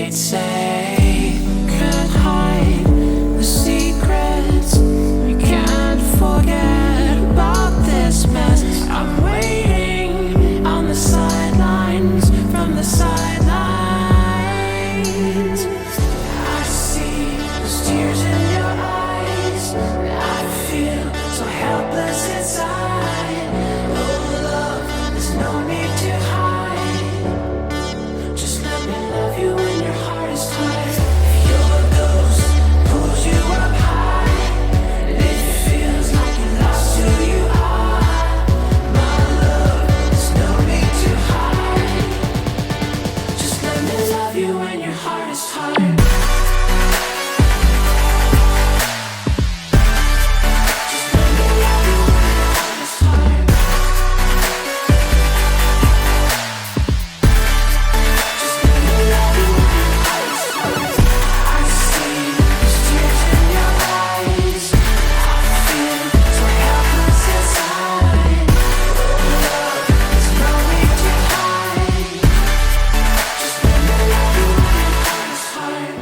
they'd say. Can't hide the secrets. You can't forget about this mess. I'm waiting on the sidelines, from the sidelines. I see those tears in your eyes. I feel so helpless inside. Oh love, there's no need to hide. Just let me love you when your heart is tired. If your ghost pulls you up high, and it feels like you lost who you are, my love, there's no need to hide. Just let me love you when your heart is tired. Just let me love you when your heart is tired. Just let me love you when your heart is tired. I see those tears in your eyes. I feel so helpless inside. Oh love, there's no need to hide. Just let me love you when your heart is tired.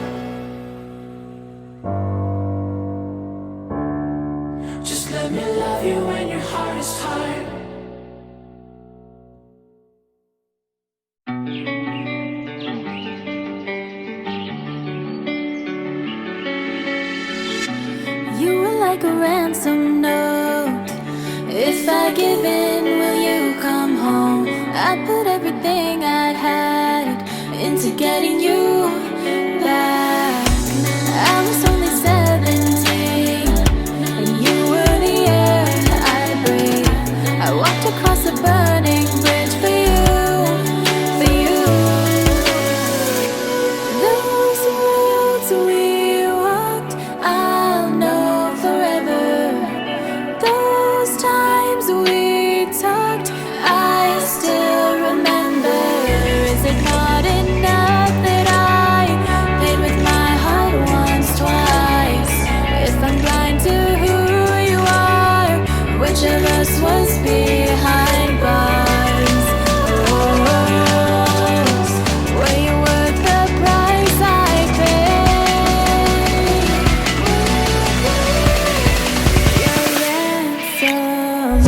Just let me love you when your heart is tired. You were like a ransom note. If I give in, will you come home? I put everything I had into getting you back. I was only 17, and you were the air I breathed. I walked across a burning bridge for you, for you. Those roads we walked, I'll know forever. Those times we talked, I still remember. Is it not enough that I paid with my heart once, twice? If I'm blind to who you are, which of us was behind bars? Were you worth the price I paid? Your ransom.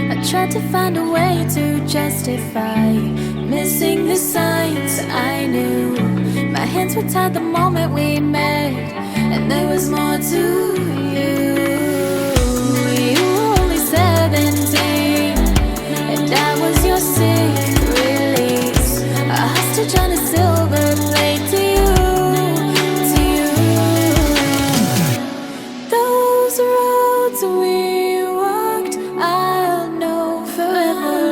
I tried to find a way to justify missing the signs I knew. My hands were tied the moment we met, and there was more to you. You were only 17, and I was your sick release, a hostage on a silver plate to you, to you. Those roads we walked, I'll know forever.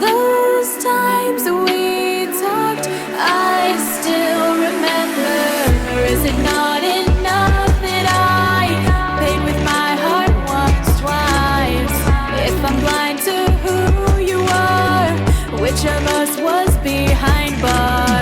Those times we talked, I still remember. Is it not enough that I paid with my heart once, twice? If I'm blind to who you are, which of us was behind bars?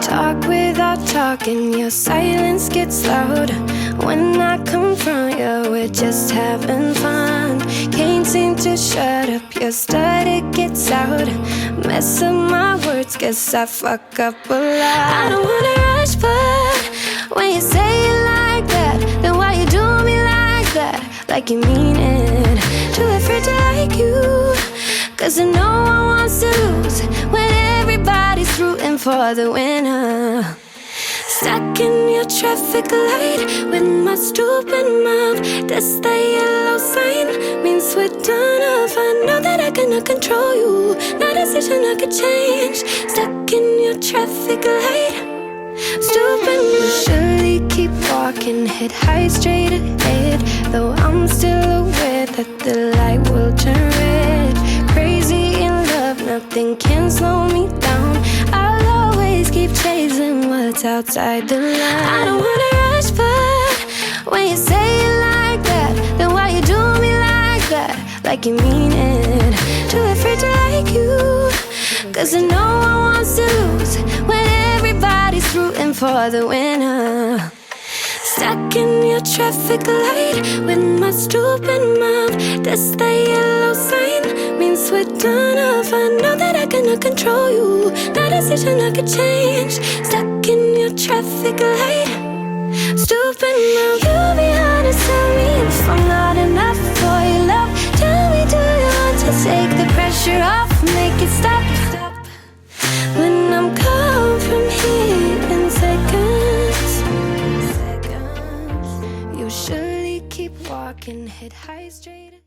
Talk without talking, your silence gets loud. When I confront you, we're just having fun. Can't seem to shut up, your stutter gets out. Mess up my words, guess I fuck up a lot. I don't wanna rush, but when you say it like that, then why you do me like that? Like you mean it. Too afraid to like you, cause I know I want to lose when everybody's rooting for the winner. Stuck in your traffic light with my stupid mouth. That's the yellow sign, means we're done off. I know that I cannot control you, no decision I could change. Stuck in your traffic light, stupid mouth. Surely keep walking, head high straight ahead, though I'm still aware that the light will turn red. Crazy in love, nothing can slow me down. I'll always keep chasing what's outside the line. I don't wanna rush, but when you say it like that, then why you do me like that? Like you mean it. Too afraid to like you, cause I know I want to lose when everybody's rooting for the winner. Stuck in your traffic light with my stupid mouth. That's the yellow sign, means we're done off. I know that I cannot control you, no decision I could change. Stuck in your traffic light, stupid mouth. You be honest, tell me if I'm not enough for your love. Tell me, do you want to take the pressure off, make it stop? When I'm gone from here in seconds, you surely keep walking, head high straight.